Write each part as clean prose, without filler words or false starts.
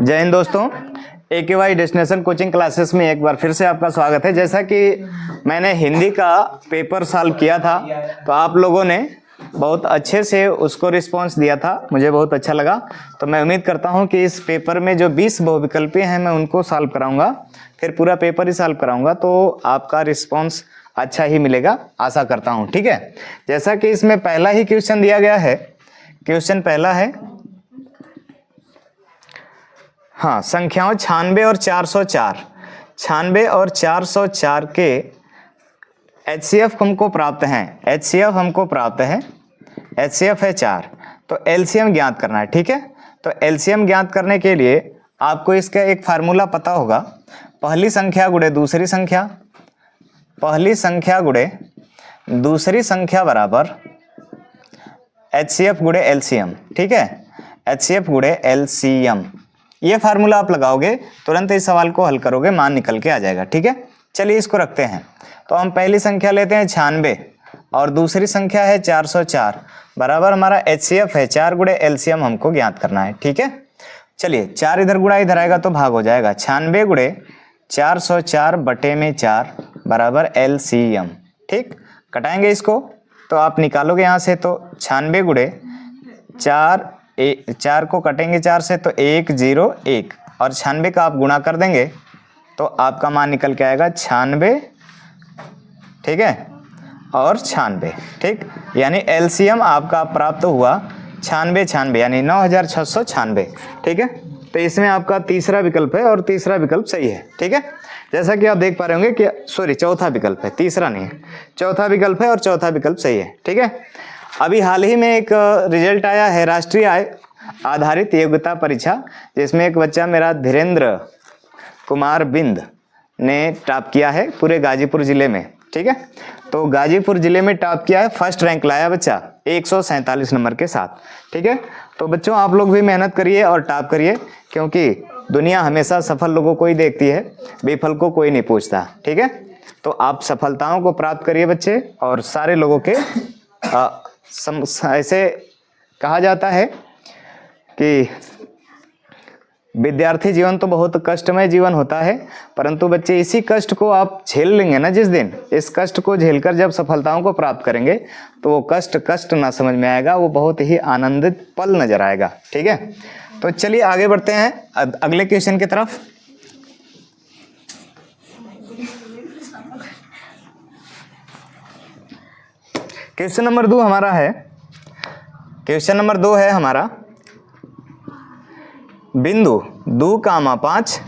जय हिंद दोस्तों, AKY destination coaching classes में एक बार फिर से आपका स्वागत है। जैसा कि मैंने हिंदी का पेपर सॉल्व किया था तो आप लोगों ने बहुत अच्छे से उसको रिस्पांस दिया था, मुझे बहुत अच्छा लगा। तो मैं उम्मीद करता हूं कि इस पेपर में जो 20 बहुविकल्पी हैं मैं उनको सॉल्व कराऊंगा, फिर पूरा पेपर ही सॉल्व कराऊंगा, तो आपका रिस्पांस अच्छा ही मिलेगा, आशा करता हूँ। ठीक है, जैसा कि इसमें पहला ही क्वेश्चन दिया गया है। क्वेश्चन पहला है, हाँ, संख्याओं 96 और 404, 96 और 404 के HCF हमको प्राप्त हैं। HCF हमको प्राप्त है, HCF है 4, तो LCM ज्ञात करना है। ठीक है, तो LCM ज्ञात करने के लिए आपको इसका एक फार्मूला पता होगा, पहली संख्या गुणे दूसरी संख्या, पहली संख्या गुणे दूसरी संख्या बराबर HCF गुणे LCM। ठीक है, HCF गुणे LCM, ये फार्मूला आप लगाओगे, तुरंत इस सवाल को हल करोगे, मान निकल के आ जाएगा। ठीक है, चलिए इसको रखते हैं। तो हम पहली संख्या लेते हैं 96 और दूसरी संख्या है 404, बराबर हमारा HCF है 4 गुणे LCM हमको ज्ञात करना है। ठीक है, चलिए 4 इधर गुणा इधर आएगा तो भाग हो जाएगा, 96 गुणे 404 बटे में 4 बराबर LCM। ठीक, कटाएंगे इसको तो आप निकालोगे यहाँ से, तो 96 गुणे 4 को कटेंगे 4 से तो 101, और 96 का आप गुणा कर देंगे तो आपका मान निकल के आएगा 96। ठीक है, और 96। ठीक, यानी LCM आपका प्राप्त हुआ 96 यानी 9696। ठीक है, तो इसमें आपका तीसरा विकल्प है और तीसरा विकल्प सही है। ठीक है, जैसा कि आप देख पा रहे होंगे कि सॉरी चौथा विकल्प है, तीसरा नहीं है, चौथा विकल्प है और चौथा विकल्प सही है। ठीक है, अभी हाल ही में एक रिजल्ट आया है, राष्ट्रीय आय आधारित योग्यता परीक्षा, जिसमें एक बच्चा मेरा धीरेन्द्र कुमार बिंद ने टॉप किया है पूरे गाजीपुर जिले में। ठीक है, तो गाजीपुर जिले में टॉप किया है, फर्स्ट रैंक लाया बच्चा 147 नंबर के साथ। ठीक है, तो बच्चों आप लोग भी मेहनत करिए और टॉप करिए, क्योंकि दुनिया हमेशा सफल लोगों को ही देखती है, विफल को कोई नहीं पूछता। ठीक है, तो आप सफलताओं को प्राप्त करिए बच्चे, और सारे लोगों के ऐसे कहा जाता है कि विद्यार्थी जीवन तो बहुत कष्टमय जीवन होता है, परंतु बच्चे इसी कष्ट को आप झेल लेंगे ना, जिस दिन इस कष्ट को झेलकर जब सफलताओं को प्राप्त करेंगे तो वो कष्ट ना समझ में आएगा, वो बहुत ही आनंदित पल नजर आएगा। ठीक है, तो चलिए आगे बढ़ते हैं अगले क्वेश्चन की तरफ। क्वेश्चन नंबर 2 हमारा है, क्वेश्चन नंबर 2 है हमारा, बिंदु 2,5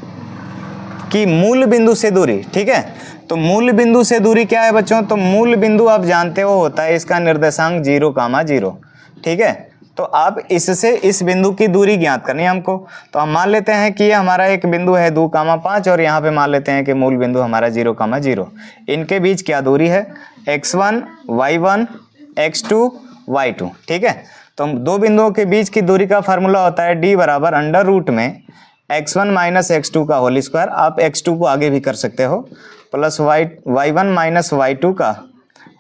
की मूल बिंदु से दूरी। ठीक है, तो मूल बिंदु से दूरी क्या है बच्चों? तो मूल बिंदु आप जानते हो होता है इसका निर्देशांक 0,0। ठीक है, तो आप इससे इस बिंदु की दूरी ज्ञात करनी है हमको। तो हम मान लेते हैं कि ये हमारा एक बिंदु है 2,5 और यहाँ पे मान लेते हैं कि मूल बिंदु हमारा 0,0। इनके बीच क्या दूरी है? x1 y1 x2 y2। ठीक है, तो दो बिंदुओं के बीच की दूरी का फार्मूला होता है d बराबर अंडर रूट में x1 माइनस x2 का होल स्क्वायर, आप x2 को आगे भी कर सकते हो, प्लस y1 माइनस y2 का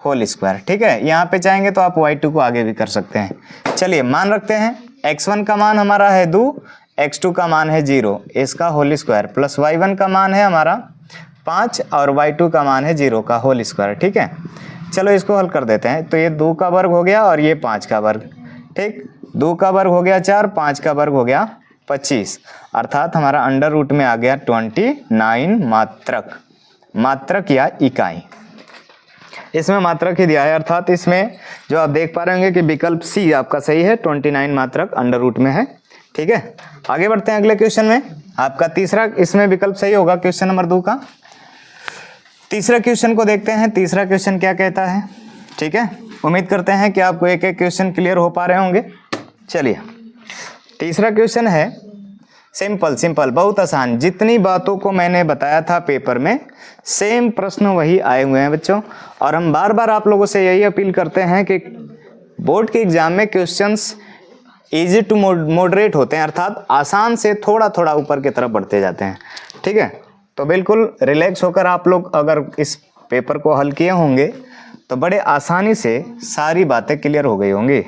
होल स्क्वायर। ठीक है, यहाँ पे चाहेंगे तो आप y2 को आगे भी कर सकते हैं। चलिए मान रखते हैं, x1 का मान हमारा है 2, x2 का मान है 0, इसका होल स्क्वायर, प्लस y1 का मान है हमारा 5 और y2 का मान है 0 का होल स्क्वायर। ठीक है, चलो इसको हल कर देते हैं। तो ये 2 का वर्ग हो गया और ये 5 का वर्ग। ठीक, 2 का वर्ग हो गया 4, 5 का वर्ग हो गया 25, अर्थात हमारा अंडर रूट में आ गया 29 मात्रक, मात्रक या इकाई। इसमें मात्रक ही दिया है, अर्थात इसमें जो आप देख पा रहे होंगे कि विकल्प सी आपका सही है, 29 मात्रक अंडर रूट में है। ठीक है, आगे बढ़ते हैं अगले क्वेश्चन में। आपका तीसरा इसमें विकल्प सही होगा क्वेश्चन नंबर 2 का। तीसरा क्वेश्चन को देखते हैं, तीसरा क्वेश्चन क्या कहता है। ठीक है, उम्मीद करते हैं कि आपको एक एक क्वेश्चन क्लियर हो पा रहे होंगे। चलिए, तीसरा क्वेश्चन है सिंपल, बहुत आसान, जितनी बातों को मैंने बताया था पेपर में सेम प्रश्न वही आए हुए हैं बच्चों। और हम बार बार आप लोगों से यही अपील करते हैं कि बोर्ड के एग्जाम में क्वेश्चंस इजी टू मॉडरेट होते हैं, अर्थात आसान से थोड़ा थोड़ा ऊपर की तरफ बढ़ते जाते हैं। ठीक है, तो बिल्कुल रिलैक्स होकर आप लोग अगर इस पेपर को हल किए होंगे तो बड़े आसानी से सारी बातें क्लियर हो गई होंगी।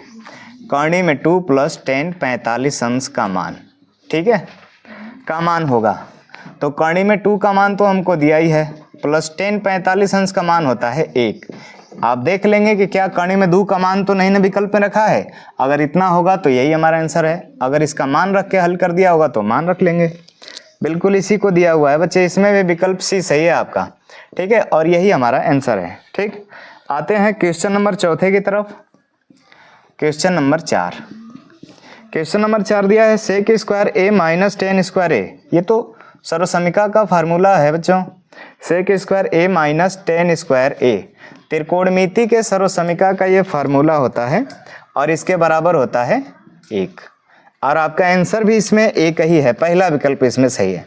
करनी में 2 + 10 45 अंश का मान। ठीक है, का मान होगा। तो कर्ण में 2 का मान तो हमको दिया ही है, प्लस 10 45 अंश का मान होता है 1। आप देख लेंगे कि क्या कर्ण में 2 का मान तो नहीं ना विकल्प में रखा है। अगर इतना होगा तो यही हमारा आंसर है। अगर इसका मान रख के हल कर दिया होगा तो मान रख लेंगे। बिल्कुल इसी को दिया हुआ है बच्चे, इसमें भी विकल्प सी सही है आपका। ठीक है, और यही हमारा आंसर है। ठीक, आते हैं क्वेश्चन नंबर चौथे की तरफ। क्वेश्चन नंबर 4, क्वेश्चन नंबर 4 दिया है सेक स्क्वायर ए माइनस टेन स्क्वायर ए। ये तो सर्वसमीका का फार्मूला है बच्चों, सेक स्क्वायर ए माइनस टेन स्क्वायर ए। त्रिकोणमिति के सर्वसमीका का ये फार्मूला होता है और इसके बराबर होता है 1। और आपका आंसर भी इसमें एक ही है, पहला विकल्प इसमें सही है।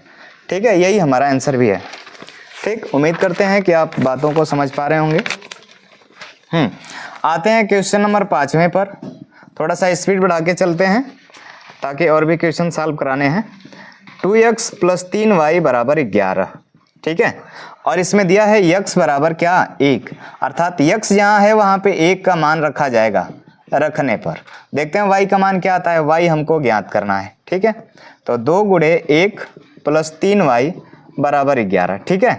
ठीक है, यही हमारा आंसर भी है। ठीक, उम्मीद करते हैं कि आप बातों को समझ पा रहे होंगे। आते हैं क्वेश्चन नंबर 5वें पर। थोड़ा सा स्पीड बढ़ा के चलते हैं ताकि और भी क्वेश्चन सॉल्व कराने हैं। 2x + 3y = 11। ठीक है, और इसमें दिया है x बराबर क्या 1, अर्थात x जहाँ है वहाँ पे 1 का मान रखा जाएगा। रखने पर देखते हैं y का मान क्या आता है, y हमको ज्ञात करना है। ठीक है, तो 2 × 1 + 3y = 11। ठीक है,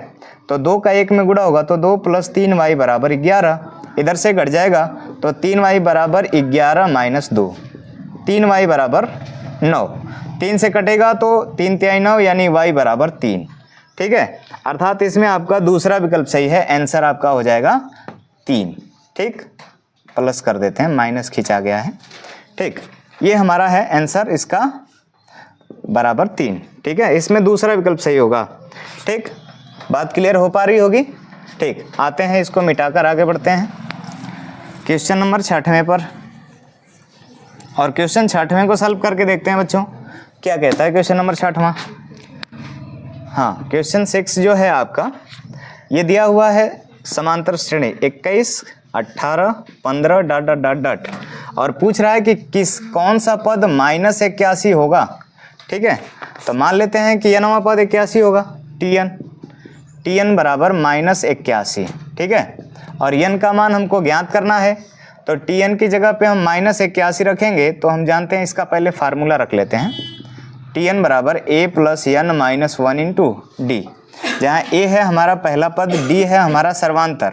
तो 2 का 1 में गुणा होगा तो 2 + 3y = 11। इधर से घट जाएगा तो 3y = 11 - 2, 3y = 9। 3 से कटेगा तो 3 × 3 = 9 यानी y = 3। ठीक है, अर्थात इसमें आपका दूसरा विकल्प सही है। आंसर आपका हो जाएगा 3। ठीक, प्लस कर देते हैं, माइनस खींचा गया है। ठीक, ये हमारा है आंसर, इसका बराबर 3। ठीक है, इसमें दूसरा विकल्प सही होगा। ठीक, बात क्लियर हो पा रही होगी। ठीक, आते हैं इसको मिटाकर आगे बढ़ते हैं क्वेश्चन नंबर 6वें पर। और क्वेश्चन 6वें को सॉल्व करके देखते हैं बच्चों क्या कहता है क्वेश्चन नंबर 6वां। हाँ, क्वेश्चन 6 जो है आपका ये दिया हुआ है समांतर श्रेणी 21 18 15 ... और पूछ रहा है कि कौन सा पद -81 होगा। ठीक है, तो मान लेते हैं कि n वां पद 81 होगा, tn बराबर -81। ठीक है, और n का मान हमको ज्ञात करना है तो tn की जगह पे हम -81 रखेंगे। तो हम जानते हैं इसका पहले फार्मूला रख लेते हैं, tn बराबर a + n - 1 × d, जहाँ a है हमारा पहला पद, d है हमारा सर्वांतर।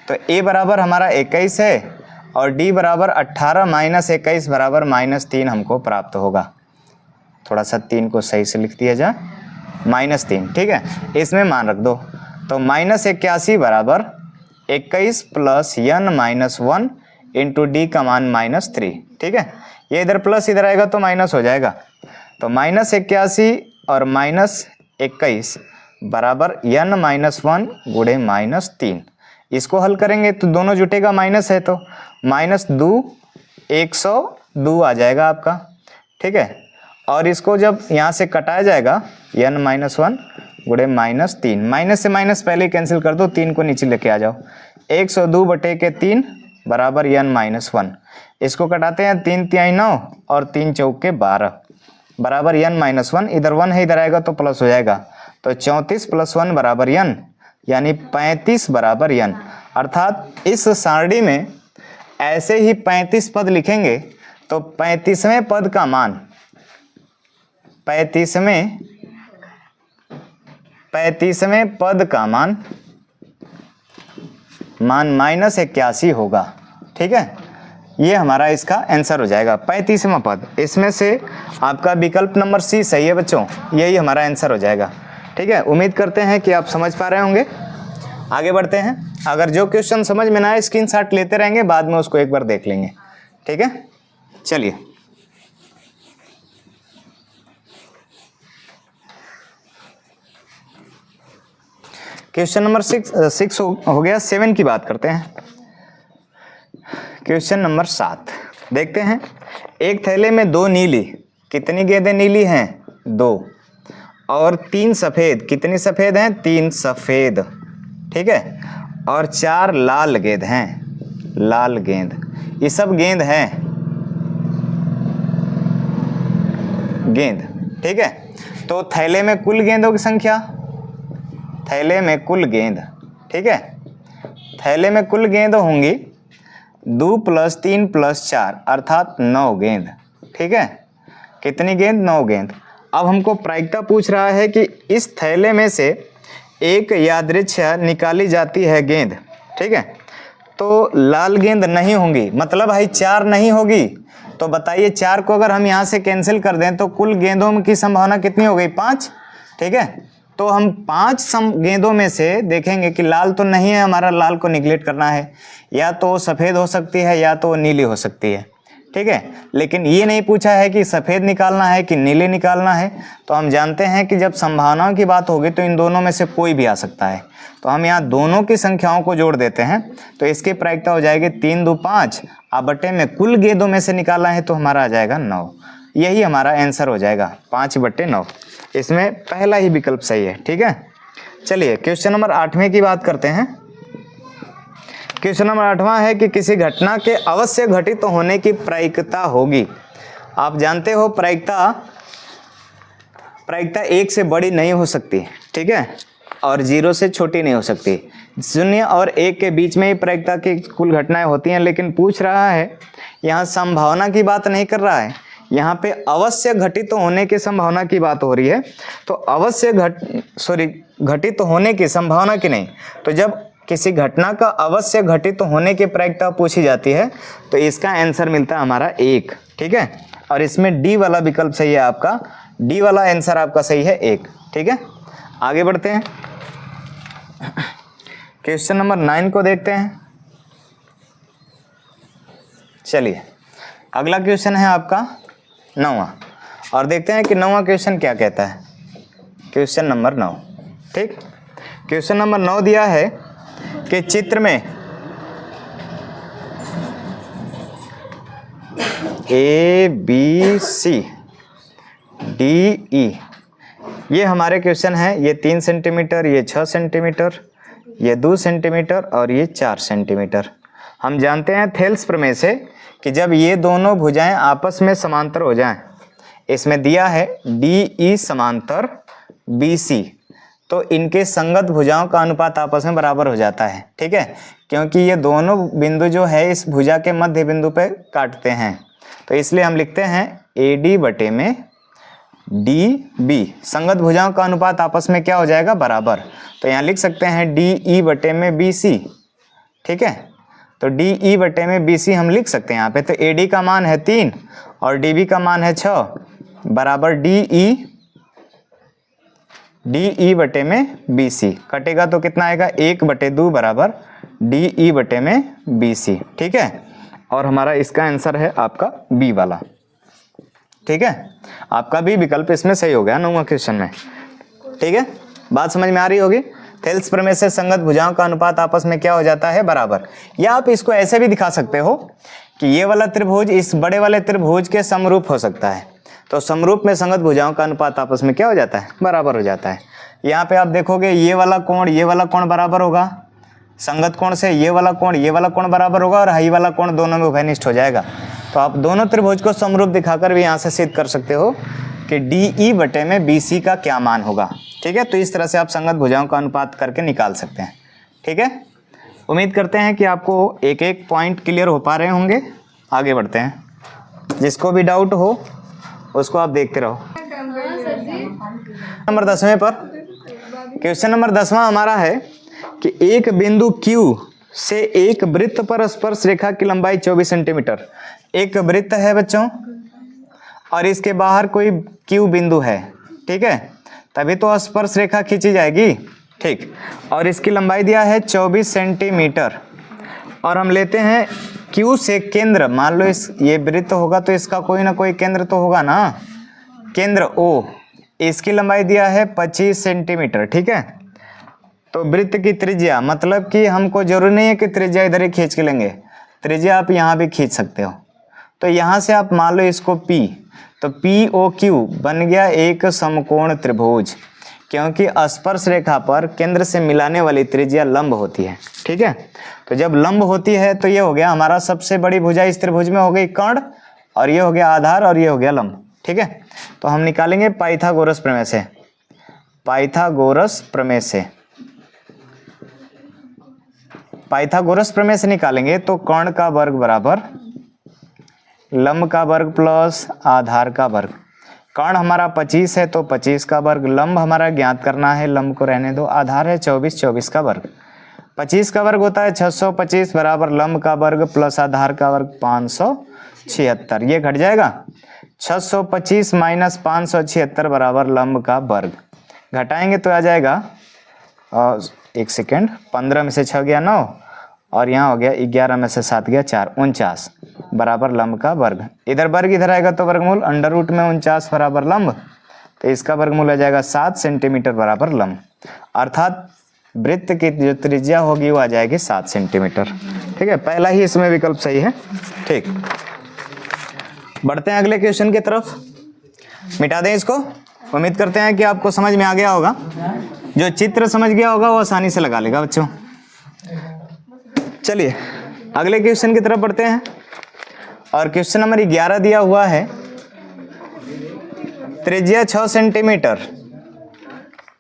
तो a बराबर हमारा 21 है और d बराबर 18 - 21 बराबर -3 हमको प्राप्त होगा। थोड़ा सा 3 को सही से लिख दिया जाए, -3। ठीक है, इसमें मान रख दो तो -81 बराबर 21 + n - 1 × d का मान -3। ठीक है, ये इधर प्लस इधर आएगा तो माइनस हो जाएगा। तो -81 और -21 बराबर n - 1 × -3। इसको हल करेंगे तो दोनों जुटेगा, माइनस है तो -2 102 आ जाएगा आपका। ठीक है, और इसको जब यहाँ से कटाया जाएगा n - 1 × -3, माइनस से माइनस पहले ही कैंसिल कर दो, 3 को नीचे लेके आ जाओ। 102/3 बराबर n - 1। इसको कटाते हैं, 3 × 3 = 9 और 3 × 4 = 12 बराबर n - 1। इधर 1 है, इधर आएगा तो प्लस हो जाएगा। तो 34 + 1 बराबर n, यानी 35 बराबर n। अर्थात इस सारणी में ऐसे ही 35 पद लिखेंगे तो 35वें पद का मान 35वें पद का मान -81 होगा। ठीक है, ये हमारा इसका आंसर हो जाएगा 35वां पद। इसमें से आपका विकल्प नंबर सी सही है बच्चों, यही हमारा आंसर हो जाएगा। ठीक है, उम्मीद करते हैं कि आप समझ पा रहे होंगे। आगे बढ़ते हैं। अगर जो क्वेश्चन समझ में ना आए स्क्रीनशॉट लेते रहेंगे, बाद में उसको एक बार देख लेंगे। ठीक है, चलिए क्वेश्चन नंबर 6 हो गया। 7 की बात करते हैं। क्वेश्चन नंबर 7 देखते हैं। एक थैले में 2 नीली, कितनी गेंदें नीली हैं 2, और 3 सफ़ेद, कितनी सफ़ेद हैं 3 सफ़ेद। ठीक है, और 4 लाल गेंद हैं, लाल गेंद। ये सब गेंद हैं, गेंद। ठीक है, तो थैले में कुल गेंदों की संख्या, थैले में कुल गेंद। ठीक है, थैले में कुल गेंद होंगी 2 + 3 + 4 अर्थात 9 गेंद। ठीक है, कितनी गेंद 9 गेंद। अब हमको प्रायिकता पूछ रहा है कि इस थैले में से एक यादृच्छा निकाली जाती है गेंद, ठीक है, तो लाल गेंद नहीं होंगी, मतलब भाई 4 नहीं होगी। तो बताइए 4 को अगर हम यहाँ से कैंसिल कर दें तो कुल गेंदों की संभावना कितनी हो गई? 5, ठीक है। तो हम 5 गेंदों में से देखेंगे कि लाल तो नहीं है, हमारा लाल को निगलेक्ट करना है, या तो सफ़ेद हो सकती है या तो नीली हो सकती है, ठीक है। लेकिन ये नहीं पूछा है कि सफ़ेद निकालना है कि नीले निकालना है। तो हम जानते हैं कि जब संभावनाओं की बात होगी तो इन दोनों में से कोई भी आ सकता है। तो हम यहाँ दोनों की संख्याओं को जोड़ देते हैं, तो इसकी प्रायिकता हो जाएगी 3 2 5, अब बटे में कुल गेंदों में से निकालना है तो हमारा आ जाएगा 9। यही हमारा आंसर हो जाएगा 5/9। इसमें पहला ही विकल्प सही है, ठीक है। चलिए क्वेश्चन नंबर 8वें की बात करते हैं। क्वेश्चन नंबर 8वां है कि किसी घटना के अवश्य घटित होने की प्रायिकता होगी। आप जानते हो प्रायिकता 1 से बड़ी नहीं हो सकती, ठीक है, और 0 से छोटी नहीं हो सकती। 0 और 1 के बीच में ही प्रायिकता की कुल घटनाएं होती हैं। लेकिन पूछ रहा है, यहाँ संभावना की बात नहीं कर रहा है, यहाँ पे अवश्य घटित होने की संभावना की बात हो रही है। तो अवश्य घटित होने की संभावना की नहीं। तो जब किसी घटना का अवश्य घटित होने की प्रायिकता पूछी जाती है तो इसका आंसर मिलता है हमारा 1, ठीक है। और इसमें डी वाला विकल्प सही है आपका, डी वाला आंसर आपका सही है 1, ठीक है। आगे बढ़ते हैं, क्वेश्चन नंबर 9 को देखते हैं। चलिए अगला क्वेश्चन है आपका 9वां, और देखते हैं कि 9वां क्वेश्चन क्या कहता है। क्वेश्चन नंबर 9, ठीक। क्वेश्चन नंबर 9 दिया है कि चित्र में ABCDE ये हमारे क्वेश्चन है। ये 3 सेंटीमीटर, ये 6 सेंटीमीटर, ये 2 सेंटीमीटर और ये 4 सेंटीमीटर। हम जानते हैं थेल्स प्रमेय से कि जब ये दोनों भुजाएं आपस में समांतर हो जाएं, इसमें दिया है DE समांतर BC, तो इनके संगत भुजाओं का अनुपात आपस में बराबर हो जाता है, ठीक है, क्योंकि ये दोनों बिंदु जो है इस भुजा के मध्य बिंदु पे काटते हैं। तो इसलिए हम लिखते हैं AD बटे में DB, संगत भुजाओं का अनुपात आपस में क्या हो जाएगा? बराबर। तो यहाँ लिख सकते हैं DE बटे में BC, ठीक है। तो DE बटे में BC हम लिख सकते हैं यहाँ पे। तो AD का मान है 3 और DB का मान है 6 बराबर DE बटे में BC। कटेगा तो कितना आएगा? 1/2 बराबर DE बटे में BC, ठीक है। और हमारा इसका आंसर है आपका B वाला, ठीक है। आपका भी विकल्प इसमें सही हो गया 9वां क्वेश्चन में, ठीक है। बात समझ में आ रही होगी। थेल्स प्रमेय से संगत भुजाओं का अनुपात आपस में क्या हो जाता है? बराबर। या आप इसको ऐसे भी दिखा सकते हो कि ये वाला त्रिभुज इस बड़े वाले त्रिभुज के समरूप हो सकता है। तो समरूप में संगत भुजाओं का अनुपात आपस में क्या हो जाता है? बराबर हो जाता है। यहाँ पे आप देखोगे ये वाला कोण बराबर होगा संगत कोण से, ये वाला कोण बराबर होगा, और हाई वाला कोण दोनों में उभयनिष्ठ हो जाएगा। तो आप दोनों त्रिभुज को समरूप दिखाकर भी यहाँ से सिद्ध कर सकते हो कि DE बटे में BC का क्या मान होगा, ठीक है। तो इस तरह से आप संगत भुजाओं का अनुपात करके निकाल सकते हैं, ठीक है। उम्मीद करते हैं कि आपको एक एक पॉइंट क्लियर हो पा रहे होंगे। आगे बढ़ते हैं, जिसको भी डाउट हो उसको आप देखते रहो। नंबर 10वें पर, क्वेश्चन नंबर 10वां हमारा है कि एक बिंदु Q से एक वृत्त पर स्पर्श रेखा की लंबाई 24 सेंटीमीटर। एक वृत्त है बच्चों और इसके बाहर कोई Q बिंदु है, ठीक है, तभी तो स्पर्श रेखा खींची जाएगी, ठीक। और इसकी लंबाई दिया है 24 सेंटीमीटर, और हम लेते हैं Q से केंद्र, मान लो ये वृत्त होगा तो इसका कोई ना कोई केंद्र तो होगा ना, केंद्र O, इसकी लंबाई दिया है 25 सेंटीमीटर, ठीक है। तो वृत्त की त्रिज्या, मतलब कि हमको जरूरी नहीं है कि त्रिज्या इधर ही खींच के लेंगे, त्रिज्या आप यहाँ भी खींच सकते हो। तो यहाँ से आप मान लो इसको P, तो POQ बन गया एक समकोण त्रिभुज, क्योंकि स्पर्श रेखा पर केंद्र से मिलाने वाली त्रिज्या लंब होती है, ठीक है। तो जब लंब होती है तो ये हो गया हमारा सबसे बड़ी भुजा इस त्रिभुज में हो गई कर्ण, और ये हो गया आधार, और ये हो गया लंब, ठीक है। तो हम निकालेंगे पाइथागोरस प्रमेय से, पाइथागोरस प्रमेय से, पाइथागोरस प्रमेय से निकालेंगे तो कर्ण का वर्ग बराबर लंब का वर्ग प्लस आधार का वर्ग। कर्ण हमारा 25 है तो 25 का वर्ग, लंब हमारा ज्ञात करना है, लंब को रहने दो, आधार है 24, 24 का वर्ग, 25 का वर्ग होता है 625 बराबर लंब का वर्ग प्लस आधार का वर्ग 576, ये घट जाएगा 625 माइनस 576 बराबर लंब का वर्ग, घटाएंगे तो आ जाएगा एक सेकेंड, 15 में से 6 गया 9 और यहाँ हो गया 11 में से 7 गया 4, 49 बराबर लंब का वर्ग, इधर वर्ग इधर आएगा तो वर्गमूल, अंडर रूट में 49 बराबर लंब, तो इसका वर्गमूल आ जाएगा 7 सेंटीमीटर बराबर लंब, अर्थात वृत्त की जो त्रिज्या होगी वो आ जाएगी 7 सेंटीमीटर। ठीक है, पहला ही इसमें विकल्प सही है। ठीक, बढ़ते हैं अगले क्वेश्चन की तरफ, मिटा दें इसको। उम्मीद करते हैं कि आपको समझ में आ गया होगा, जो चित्र समझ गया होगा वो आसानी से लगा लेगा बच्चों। चलिए अगले क्वेश्चन की तरफ बढ़ते हैं, और क्वेश्चन नंबर 11 दिया हुआ है, त्रिज्या 6 सेंटीमीटर,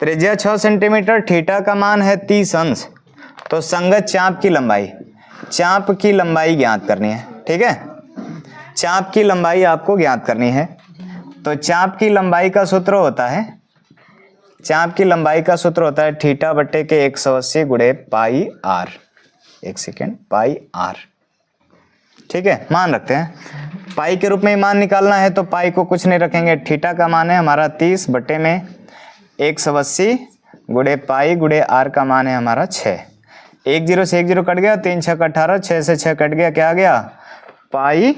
त्रिज्या 6 सेंटीमीटर, थीटा का मान है 30 अंश, तो संगत चाप की लंबाई, चाप की लंबाई ज्ञात करनी है। ठीक है, चाप की लंबाई आपको ज्ञात करनी है, तो चाप की लंबाई का सूत्र होता है, चाप की लंबाई का सूत्र होता है थीटा बट्टे के 180 गुणे पाई आर, एक सेकेंड, पाई आर। ठीक है, मान रखते हैं, पाई के रूप में मान निकालना है तो पाई को कुछ नहीं रखेंगे, थीटा का मान है हमारा 30 बट्टे में 180 गुणे पाई गुणे आर का मान है हमारा 6, 1 0 से 1 0 कट गया, 3 6 18, 6 से 6 कट गया, क्या आ गया पाई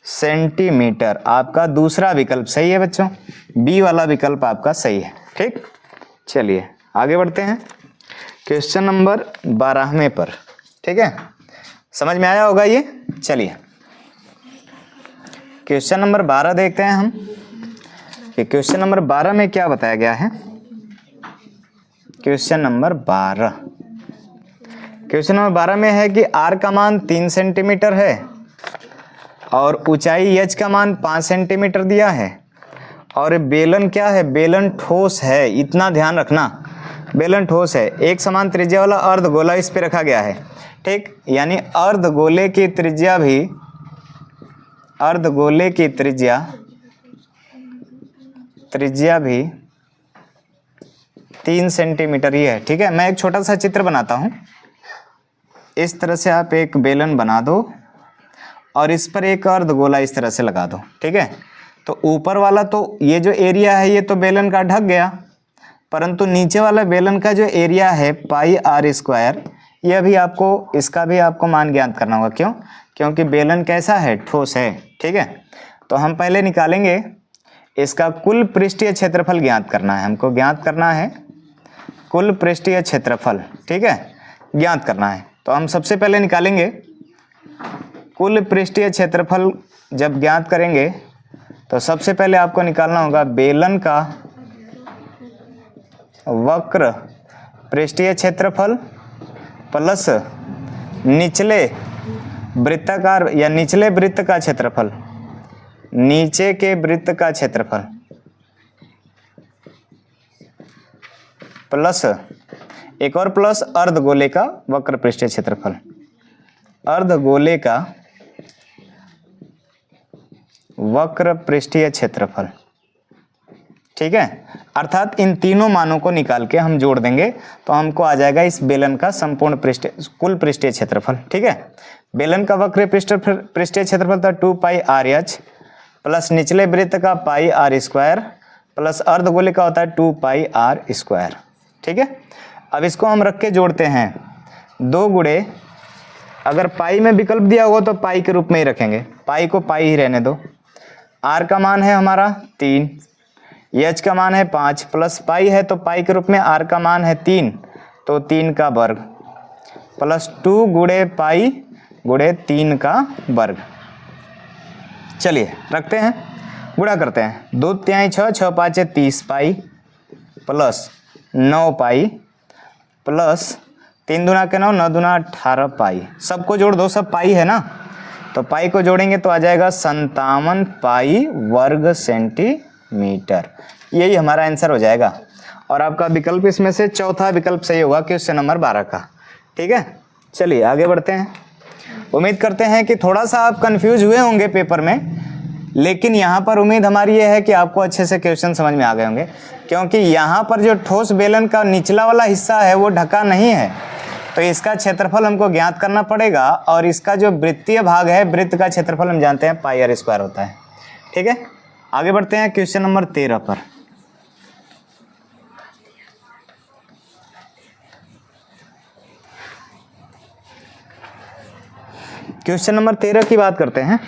सेंटीमीटर। आपका दूसरा विकल्प सही है बच्चों, बी वाला विकल्प आपका सही है। ठीक, चलिए आगे बढ़ते हैं क्वेश्चन नंबर 12वें पर। ठीक है, समझ में आया होगा ये। चलिए क्वेश्चन नंबर 12 देखते हैं हम कि क्वेश्चन नंबर 12 में क्या बताया गया है। क्वेश्चन नंबर 12, क्वेश्चन नंबर 12 में है कि आर का मान 3 सेंटीमीटर है और ऊंचाई एच का मान 5 सेंटीमीटर दिया है, और बेलन क्या है, बेलन ठोस है, इतना ध्यान रखना, बेलन ठोस है, एक समान त्रिज्या वाला अर्धगोला इस पे रखा गया है। ठीक, यानी अर्धगोले की त्रिज्या भी, अर्धगोले की त्रिज्या भी 3 सेंटीमीटर ही है। ठीक है, मैं एक छोटा सा चित्र बनाता हूं, इस तरह से आप एक बेलन बना दो और इस पर एक अर्धगोला इस तरह से लगा दो। ठीक है, तो ऊपर वाला तो ये जो एरिया है ये तो बेलन का ढक गया, परंतु नीचे वाला बेलन का जो एरिया है पाई आर स्क्वायर, यह भी आपको, इसका भी आपको मान ज्ञात करना होगा। क्यों? क्योंकि बेलन कैसा है, ठोस है। ठीक है, तो हम पहले निकालेंगे इसका कुल पृष्ठीय क्षेत्रफल ज्ञात करना है, हमको ज्ञात करना है कुल पृष्ठीय क्षेत्रफल। ठीक है, ज्ञात करना है, तो हम सबसे पहले निकालेंगे कुल पृष्ठीय क्षेत्रफल। जब ज्ञात करेंगे तो सबसे पहले आपको निकालना होगा बेलन का वक्र पृष्ठीय क्षेत्रफल प्लस निचले वृत्ताकार या निचले वृत्त का क्षेत्रफल, नीचे के वृत्त का क्षेत्रफल प्लस एक और प्लस अर्धगोले का वक्र पृष्ठीय क्षेत्रफल, अर्धगोले का वक्र पृष्ठीय क्षेत्रफल। ठीक है, अर्थात इन तीनों मानों को निकाल के हम जोड़ देंगे तो हमको आ जाएगा इस बेलन का संपूर्ण कुल पृष्ठीय क्षेत्रफल। ठीक है, बेलन का वक्र पृष्ठीय क्षेत्रफल था 2 पाई आर एच प्लस निचले वृत्त का पाई आर स्क्वायर प्लस अर्धगोले का होता है 2 पाई आर स्क्वायर। ठीक है, अब इसको हम रख के जोड़ते हैं, 2 गुणे, अगर पाई में विकल्प दिया होगा तो पाई के रूप में ही रखेंगे, पाई को पाई ही रहने दो। आर का मान है हमारा 3, एच का मान है 5 प्लस पाई है तो पाई के रूप में आर का मान है 3, तो 3 का वर्ग प्लस 2 गुणे पाई गुणे 3 का वर्ग। चलिए रखते हैं, गुणा करते हैं, 2 तिहाई 6, 6 5 30 पाई प्लस 9 पाई प्लस 3 दूना के 9, 9 दूना 18 पाई। सबको जोड़ दो, सब पाई है ना, तो पाई को जोड़ेंगे तो आ जाएगा 57 पाई वर्ग सेंटीमीटर। यही हमारा आंसर हो जाएगा, और आपका विकल्प इसमें से चौथा विकल्प सही होगा क्वेश्चन नंबर 12 का। ठीक है, चलिए आगे बढ़ते हैं। उम्मीद करते हैं कि थोड़ा सा आप कंफ्यूज हुए होंगे पेपर में लेकिन यहाँ पर उम्मीद हमारी ये है कि आपको अच्छे से क्वेश्चन समझ में आ गए होंगे, क्योंकि यहाँ पर जो ठोस बेलन का निचला वाला हिस्सा है वो ढका नहीं है, तो इसका क्षेत्रफल हमको ज्ञात करना पड़ेगा। और इसका जो वृत्तीय भाग है, वृत्त का क्षेत्रफल हम जानते हैं पाई आर स्क्वायर होता है। ठीक है, आगे बढ़ते हैं क्वेश्चन नंबर 13 पर। क्वेश्चन नंबर 13 की बात करते हैं।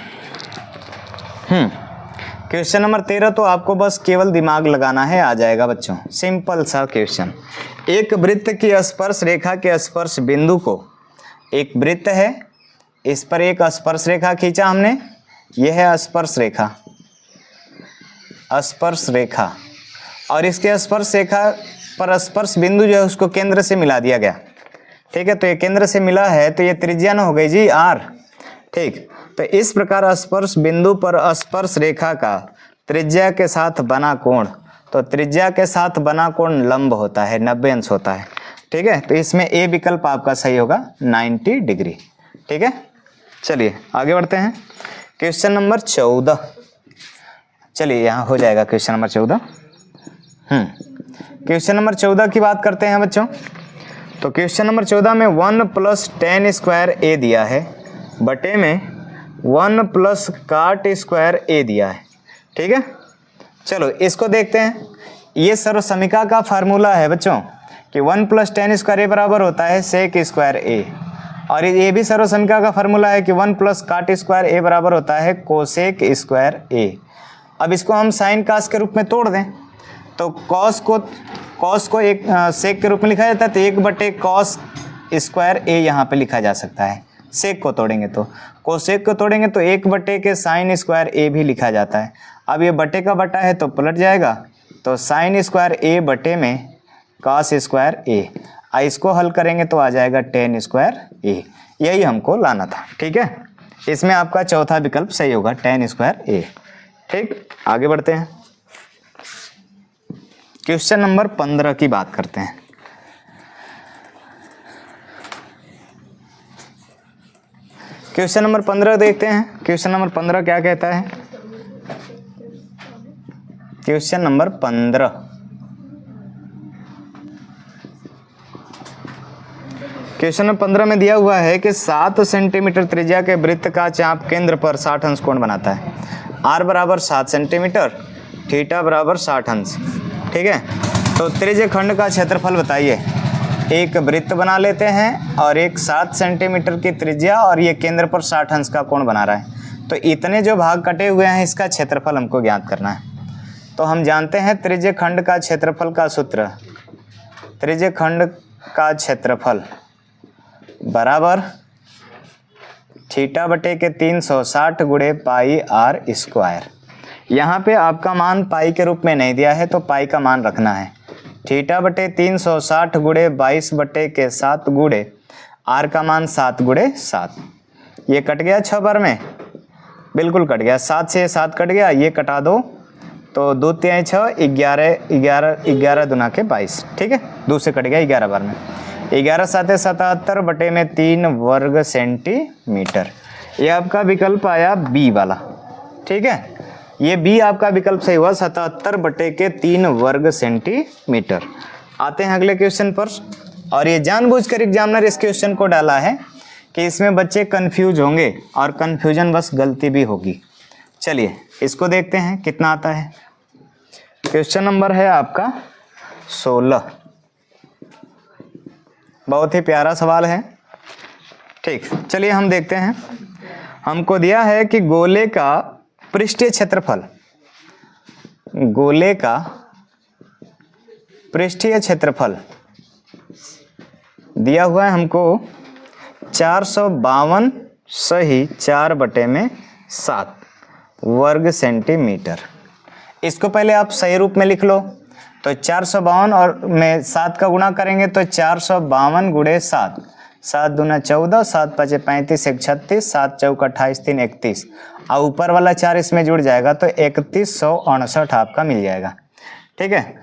क्वेश्चन नंबर 13 तो आपको बस केवल दिमाग लगाना है, आ जाएगा बच्चों, सिंपल सा क्वेश्चन। एक वृत्त की स्पर्श रेखा के स्पर्श बिंदु को, एक वृत्त है, इस पर एक स्पर्श रेखा खींचा हमने, यह है स्पर्श रेखा, स्पर्श रेखा, और इसके स्पर्श रेखा पर स्पर्श बिंदु जो है उसको केंद्र से मिला दिया गया। ठीक है, तो ये केंद्र से मिला है तो ये त्रिज्या न हो गई जी आर। ठीक, तो इस प्रकार स्पर्श बिंदु पर स्पर्श रेखा का त्रिज्या के साथ बना कोण, तो त्रिज्या के साथ बना कोण लंब होता है, 90 अंश होता है। ठीक है, तो इसमें ए विकल्प आपका सही होगा, 90 डिग्री। ठीक है, चलिए आगे बढ़ते हैं। क्वेश्चन नंबर 14, चलिए यहाँ हो जाएगा क्वेश्चन नंबर 14। क्वेश्चन नंबर 14 की बात करते हैं बच्चों। तो क्वेश्चन नंबर 14 में 1 + tan स्क्वायर ए दिया है, बटे में 1 + cot स्क्वायर ए दिया है। ठीक है, चलो इसको देखते हैं। ये सर्वसमीका का फार्मूला है बच्चों कि 1 + tan स्क्वायर ए बराबर होता है sec स्क्वायर ए, और ये भी सर्वसमीका का फार्मूला है कि 1 + cot स्क्वायर ए बराबर होता है कोसेक स्क्वायर ए। अब इसको हम साइन कास के रूप में तोड़ दें, तो कॉस को एक सेक के रूप में लिखा जाता है, तो 1/cos स्क्वायर ए यहाँ पे लिखा जा सकता है। सेक को तोड़ेंगे तो, कोसेक को तोड़ेंगे तो 1/sin स्क्वायर ए भी लिखा जाता है। अब ये बटे का बटा है तो पलट जाएगा, तो sin स्क्वायर ए बटे में cos स्क्वायर ए। इसको हल करेंगे तो आ जाएगा tan स्क्वायर ए। यही हमको लाना था। ठीक है, इसमें आपका चौथा विकल्प सही होगा, tan स्क्वायर ए। ठीक, आगे बढ़ते हैं। क्वेश्चन नंबर 15 की बात करते हैं। क्वेश्चन नंबर 15 देखते हैं। क्वेश्चन नंबर 15 क्या कहता है? क्वेश्चन नंबर 15, क्वेश्चन नंबर 15 में दिया हुआ है कि 7 सेंटीमीटर त्रिज्या के वृत्त का चाप केंद्र पर 60 अंश कोण बनाता है। r बराबर 7 सेंटीमीटर, थीटा बराबर 60 अंश। ठीक है, तो त्रिज्य खंड का क्षेत्रफल बताइए। एक वृत्त बना लेते हैं और एक 7 सेंटीमीटर की त्रिज्या और ये केंद्र पर 60 अंश का कोण बना रहा है, तो इतने जो भाग कटे हुए हैं इसका क्षेत्रफल हमको ज्ञात करना है। तो हम जानते हैं त्रिज्य खंड का क्षेत्रफल का सूत्र, त्रिज्य खंड का क्षेत्रफल बराबर थीटा बटे के 360 गुणे पाई आर स्क्वायर। यहाँ पे आपका मान पाई के रूप में नहीं दिया है तो पाई का मान रखना है। थीटा बटे 360 गुणे 22 बटे के 7 गुणे आर का मान 7 गुणे 7। ये कट गया 6 बार में, बिल्कुल कट गया। 7 से 7 कट गया, ये कटा दो तो 2 3 6 11 दूना के 22। ठीक है, 2 से कट गया 11 बार में। 11 7 77 बटे में 3 वर्ग सेंटीमीटर। ये आपका विकल्प आया बी वाला। ठीक है, ये बी आपका विकल्प सही हुआ, 77 बटे के 3 वर्ग सेंटीमीटर। आते हैं अगले क्वेश्चन पर। और ये जानबूझकर एग्जामिनर इस क्वेश्चन को डाला है कि इसमें बच्चे कंफ्यूज होंगे और कंफ्यूजन बस गलती भी होगी। चलिए इसको देखते हैं कितना आता है। क्वेश्चन नंबर है आपका 16। बहुत ही प्यारा सवाल है। ठीक, चलिए हम देखते हैं। हमको दिया है कि गोले का पृष्ठीय क्षेत्रफल, गोले का पृष्ठीय क्षेत्रफल दिया हुआ है हमको 452 सही 4 बटे में 7 वर्ग सेंटीमीटर। इसको पहले आप सही रूप में लिख लो, तो 452 और में 7 का गुणा करेंगे तो 452 गुणे 7, 7 दूना 14, 7 5 35, 1 36, 7 चौका 28, 3 31, और ऊपर वाला 4 इसमें जुड़ जाएगा तो 3159 आपका मिल जाएगा। ठीक है,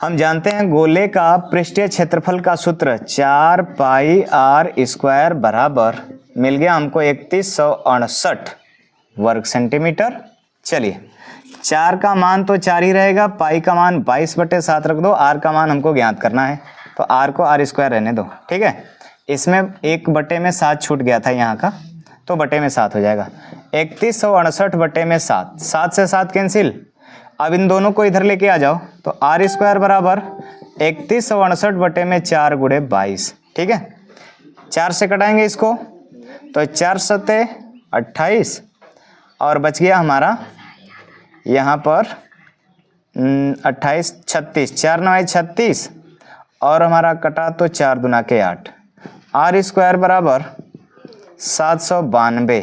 हम जानते हैं गोले का पृष्ठीय क्षेत्रफल का सूत्र 4 पाई आर स्क्वायर बराबर मिल गया हमको 3159 वर्ग सेंटीमीटर। चलिए 4 का मान तो 4 ही रहेगा, पाई का मान 22/7 रख दो, आर का मान हमको ज्ञात करना है तो आर को r² रहने दो, ठीक है। इसमें 1/7 छूट गया था यहाँ का, तो बटे में 7 हो जाएगा। 3168/7, 7 से 7 कैंसिल। अब इन दोनों को इधर लेके आ जाओ तो r² बराबर 3168/4 गुणे 22, ठीक है। 4 से कटाएंगे इसको तो 4 सत्ते 28 और बच गया हमारा यहाँ पर 28 36, 4 9 36 और हमारा कटा तो 4 दूना के 8, r² बराबर 792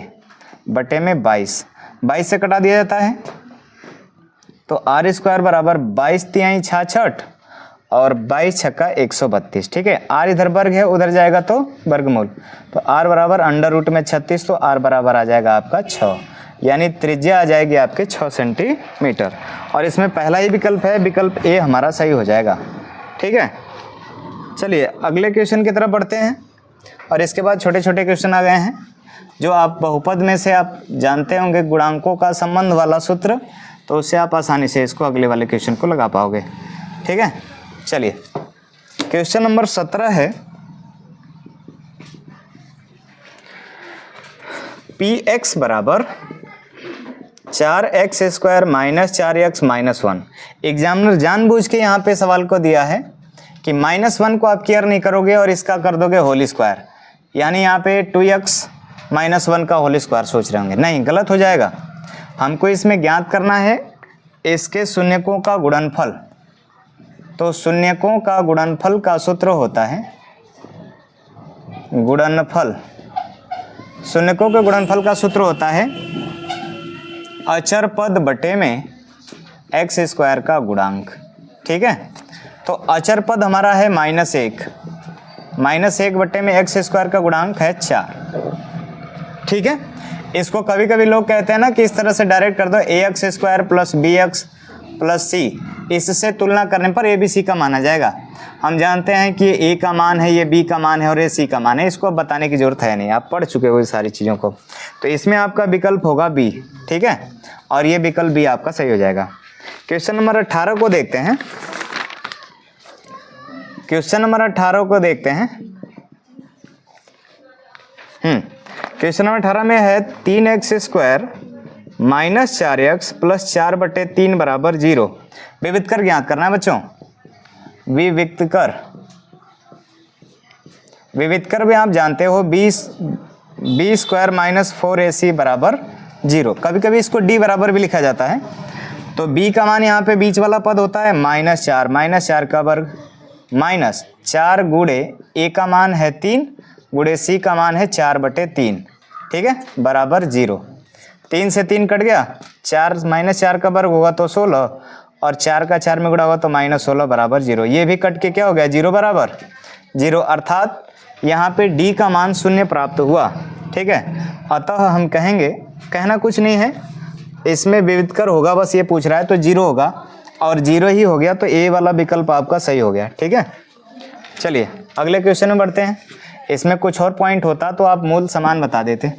बटे में 22, 22 से कटा दिया जाता है तो r² बराबर 22 तिहाई 66 और 22 छक्का 132, ठीक है। r इधर वर्ग है, उधर जाएगा तो वर्गमूल, तो r बराबर √36, तो r बराबर आ जाएगा आपका 6, यानी त्रिज्या आ जाएगी आपके 6 सेंटीमीटर। और इसमें पहला ही विकल्प है, विकल्प ए हमारा सही हो जाएगा, ठीक है। चलिए अगले क्वेश्चन की तरफ बढ़ते हैं और इसके बाद छोटे छोटे क्वेश्चन आ गए हैं जो आप बहुपद में से आप जानते होंगे गुणांकों का संबंध वाला सूत्र, तो उससे आप आसानी से इसको अगले वाले क्वेश्चन को लगा पाओगे, ठीक है। चलिए क्वेश्चन नंबर 17 है, px बराबर 4x² - 4x - 1। एग्जामिनर जानबूझ के यहाँ पे सवाल को दिया है कि -1 को आप केयर नहीं करोगे और इसका कर दोगे होल स्क्वायर, यानी यहाँ पे 2x - 1 का होल स्क्वायर सोच रहे होंगे, नहीं, गलत हो जाएगा। हमको इसमें ज्ञात करना है इसके शून्यकों का गुणनफल, तो शून्यकों का गुणनफल का सूत्र होता है गुणनफल, शून्यकों के गुणनफल का सूत्र होता है अचर पद बटे में x² का गुणांक, ठीक है। तो अचर पद हमारा है -1, -1 बटे में x² का गुणांक है 4, ठीक है। इसको कभी कभी लोग कहते हैं ना कि इस तरह से डायरेक्ट कर दो ax² + bx + c, इससे तुलना करने पर a b c का माना जाएगा। हम जानते हैं कि a का मान है, ये b का मान है और ये c का मान है, इसको अब बताने की जरूरत है नहीं, आप पढ़ चुके हो ये सारी चीज़ों को। तो इसमें आपका विकल्प होगा b, ठीक है, और ये विकल्प b आपका सही हो जाएगा। क्वेश्चन नंबर 18 को देखते हैं, क्वेश्चन नंबर 18 को देखते हैं। क्वेश्चन नंबर 18 में है 3x² - 4x + 4/3 बराबर 0। विविक्त कर ज्ञात करना है बच्चों, विविक्त कर भी आप जानते हो, b² - 4ac बराबर 0। कभी कभी इसको d बराबर भी लिखा जाता है। तो b का मान यहाँ पे बीच वाला पद होता है -4 का वर्ग -4 गुणे a का मान है 3 गुणे c का मान है 4/3, ठीक है, बराबर 0। 3 से 3 कट गया, 4 -4 का वर्ग होगा तो 16 और 4 का 4 में गुणा होगा तो -16 बराबर 0। ये भी कट के क्या हो गया, 0 बराबर 0, अर्थात यहाँ पे d का मान 0 प्राप्त हुआ, ठीक है। अतः हम कहेंगे, कहना कुछ नहीं है, इसमें विविध कर होगा, बस ये पूछ रहा है तो 0 होगा और 0 ही हो गया, तो a वाला विकल्प आपका सही हो गया, ठीक है। चलिए अगले क्वेश्चन में बढ़ते हैं। इसमें कुछ और पॉइंट होता तो आप मूल समान बता देते।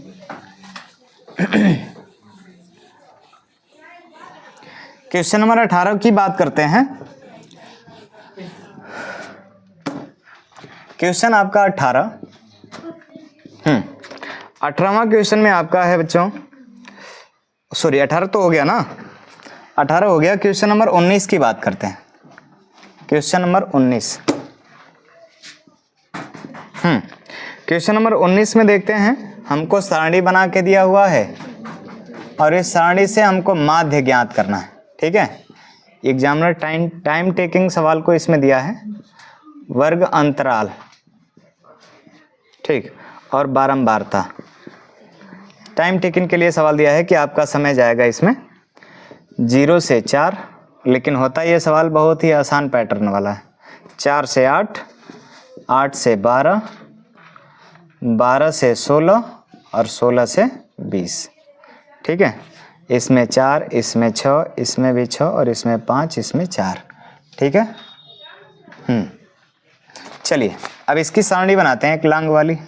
क्वेश्चन नंबर 18 की बात करते हैं। क्वेश्चन आपका 18वां क्वेश्चन में आपका है बच्चों, सॉरी 18 तो हो गया ना, 18 हो गया। क्वेश्चन नंबर 19 की बात करते हैं। क्वेश्चन नंबर 19, क्वेश्चन नंबर 19 में देखते हैं, हमको सारणी बना के दिया हुआ है और इस सारणी से हमको माध्य ज्ञात करना है, ठीक है। एग्जामिनर टाइम टेकिंग सवाल को इसमें दिया है, वर्ग अंतराल, ठीक, और बारंबारता। टाइम टेकिंग के लिए सवाल दिया है कि आपका समय जाएगा इसमें 0 से 4, लेकिन होता ये सवाल बहुत ही आसान पैटर्न वाला है। 4 से 8, 8 से 12, 12 से 16 और 16 से 20, ठीक है। इसमें 4, इसमें 6, इसमें भी 6 और इसमें 5, इसमें 4, ठीक है। चलिए अब इसकी सारणी बनाते हैं, एक लांग वाली।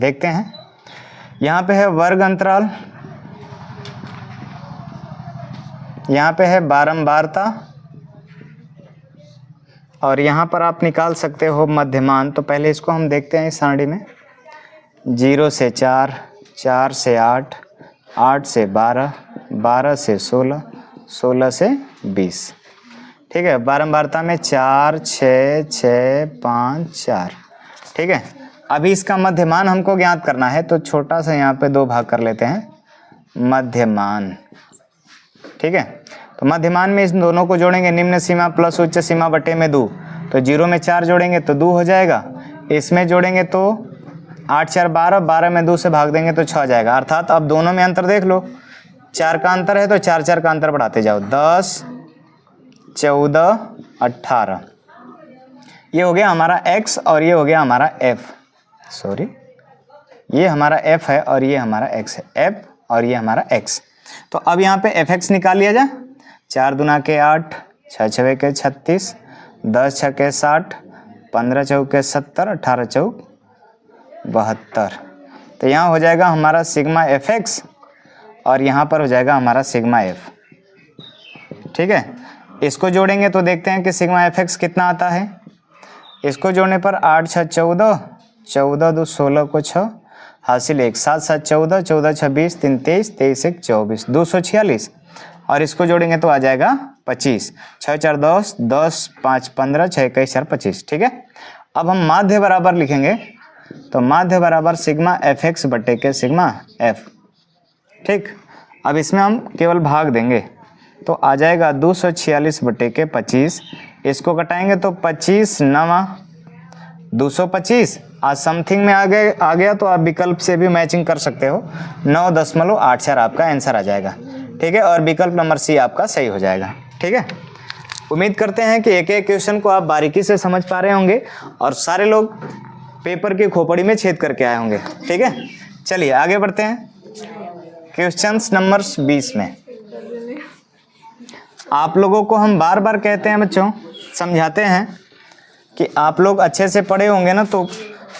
देखते हैं। यहाँ पे है वर्ग अंतराल, यहाँ पे है बारंबारता, और यहाँ पर आप निकाल सकते हो मध्यमान। तो पहले इसको हम देखते हैं इस सारणी में। 0 से 4, 4 से 8, 8 से 12, 12 से 16, 16 से 20। ठीक है, बारंबारता में 4, 6, 6, 5, 4। ठीक है, अभी इसका मध्यमान हमको ज्ञात करना है, तो छोटा सा यहाँ पे 2 भाग कर लेते हैं, मध्यमान। ठीक है, तो मध्यमान में इस दोनों को जोड़ेंगे, निम्न सीमा प्लस उच्च सीमा बटे में 2, तो 0 में 4 जोड़ेंगे तो 2 हो जाएगा। इसमें जोड़ेंगे तो 8 4 12, 12 में 2 से भाग देंगे तो 6 आ जाएगा। अर्थात अब दोनों में अंतर देख लो, 4 का अंतर है तो 4 4 का अंतर बढ़ाते जाओ, 10, 14, 18। ये हो गया हमारा x और ये हो गया हमारा f। सॉरी, ये हमारा f है और ये हमारा x है, f और ये हमारा x। तो अब यहाँ पे fx निकाल लिया जाए। 4 दूना के 8, 6 छवे के 36, 10 6 के 60, 15 चौके 70, 18 चौक 72। तो यहाँ हो जाएगा हमारा सिग्मा fx और यहाँ पर हो जाएगा हमारा सिग्मा f। ठीक है, इसको जोड़ेंगे तो देखते हैं कि सिग्मा fx कितना आता है। इसको जोड़ने पर 8 6 14, 14 2 16 को 6, हासिल 1, 7 7 14, 14 6 20, 3 23, 23 1 24, 246। और इसको जोड़ेंगे तो आ जाएगा 25, 6 4 10, 10 5 15, 6 21 4 25। ठीक है, अब हम माध्य बराबर लिखेंगे, तो माध्य बराबर सिग्मा fx बटे के सिग्मा f। ठीक, अब इसमें हम केवल भाग देंगे तो आ जाएगा 246 बटे के 25। इसको घटाएंगे तो 25 9 225। आज समथिंग में आ गया तो आप विकल्प से भी मैचिंग कर सकते हो। 9.84 आपका आंसर आ जाएगा। ठीक है, और विकल्प नंबर सी आपका सही हो जाएगा। ठीक है, उम्मीद करते हैं कि एक एक क्वेश्चन को आप बारीकी से समझ पा रहे होंगे और सारे लोग पेपर की खोपड़ी में छेद करके आए होंगे। ठीक है, चलिए आगे बढ़ते हैं क्वेश्चन नंबर 20 में। आप लोगों को हम बार बार कहते हैं बच्चों, समझाते हैं कि आप लोग अच्छे से पढ़े होंगे ना तो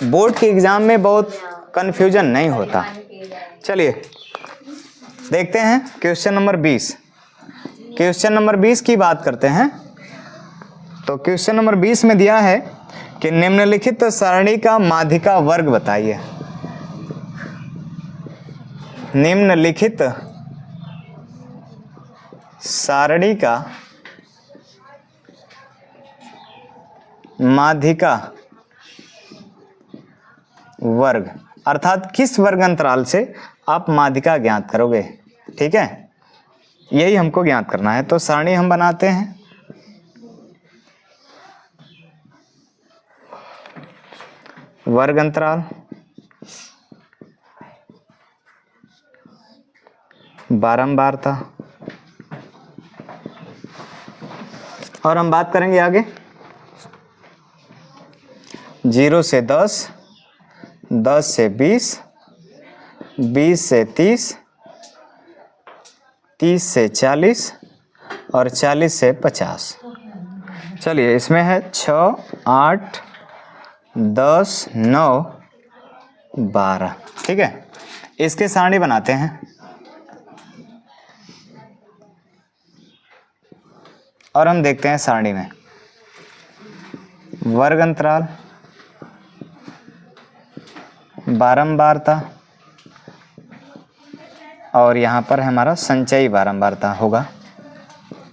बोर्ड के एग्जाम में बहुत कन्फ्यूजन नहीं होता। चलिए देखते हैं क्वेश्चन नंबर 20। क्वेश्चन नंबर 20 की बात करते हैं। तो क्वेश्चन नंबर 20 में दिया है कि निम्नलिखित सारणी का माध्यिका वर्ग बताइए। निम्नलिखित सारणी का माध्यिका वर्ग, अर्थात किस वर्ग अंतराल से आप माध्यिका ज्ञात करोगे। ठीक है, यही हमको ज्ञात करना है। तो सारणी हम बनाते हैं। वर्ग अंतराल, बारंबारता, और हम बात करेंगे आगे 0 से 10, 10 से 20, 20 से 30, 30 से 40 और 40 से 50। चलिए इसमें है 6 8 10 9 12। ठीक है, इसके सारणी बनाते हैं और हम देखते हैं सारणी में वर्ग अंतराल, बारंबारता और यहाँ पर हमारा संचयी बारंबारता होगा।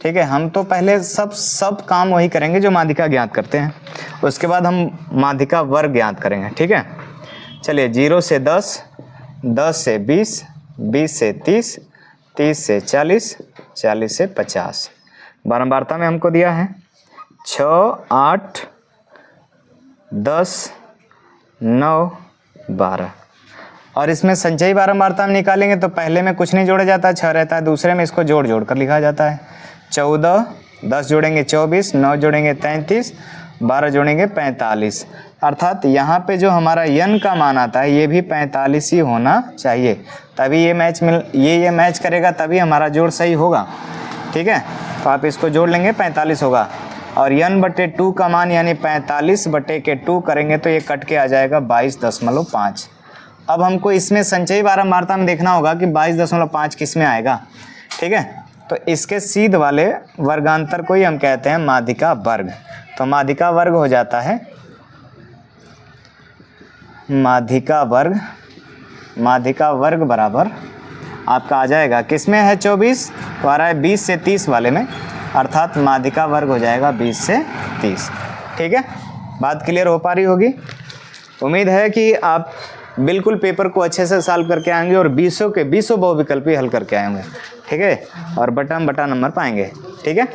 ठीक है, हम तो पहले सब काम वही करेंगे जो माध्यिका ज्ञात करते हैं, उसके बाद हम माध्यिका वर्ग ज्ञात करेंगे। ठीक है, चलिए 0 से 10, 10 से 20, 20 से 30, 30 से 40, 40 से 50। बारंबारता में हमको दिया है 6 8 10 9 12, और इसमें संचयी बारंबारता में निकालेंगे तो पहले में कुछ नहीं जोड़ा जाता, 6 रहता है, दूसरे में इसको जोड़ कर लिखा जाता है। 14, 10 जोड़ेंगे 24, 9 जोड़ेंगे 33, 12 जोड़ेंगे 45। अर्थात यहाँ पे जो हमारा यन का मान आता है ये भी 45 ही होना चाहिए, तभी ये मैच करेगा, तभी हमारा जोड़ सही होगा। ठीक है, तो आप इसको जोड़ लेंगे 45 होगा, और n बटे 2 का मान यानी 45 बटे के 2 करेंगे तो ये कट के आ जाएगा 22.5। अब हमको इसमें संचयी बारंबारता में देखना होगा कि 22.5 किस में आएगा, ठीक है। तो इसके सीध वाले वर्गांतर को ही हम कहते हैं माध्यिका वर्ग। तो माध्यिका वर्ग हो जाता है माध्यिका वर्ग बराबर आपका आ जाएगा, किस में है 24, तो आ रहा है 20 से 30 वाले में, अर्थात माध्यिका वर्ग हो जाएगा 20 से 30। ठीक है, बात क्लियर हो पा रही होगी। उम्मीद है कि आप बिल्कुल पेपर को अच्छे से सॉल्व करके आएंगे और 20 के 20 बहुविकल्पी हल करके आएंगे, ठीक है, और बटा नंबर पाएंगे। ठीक है।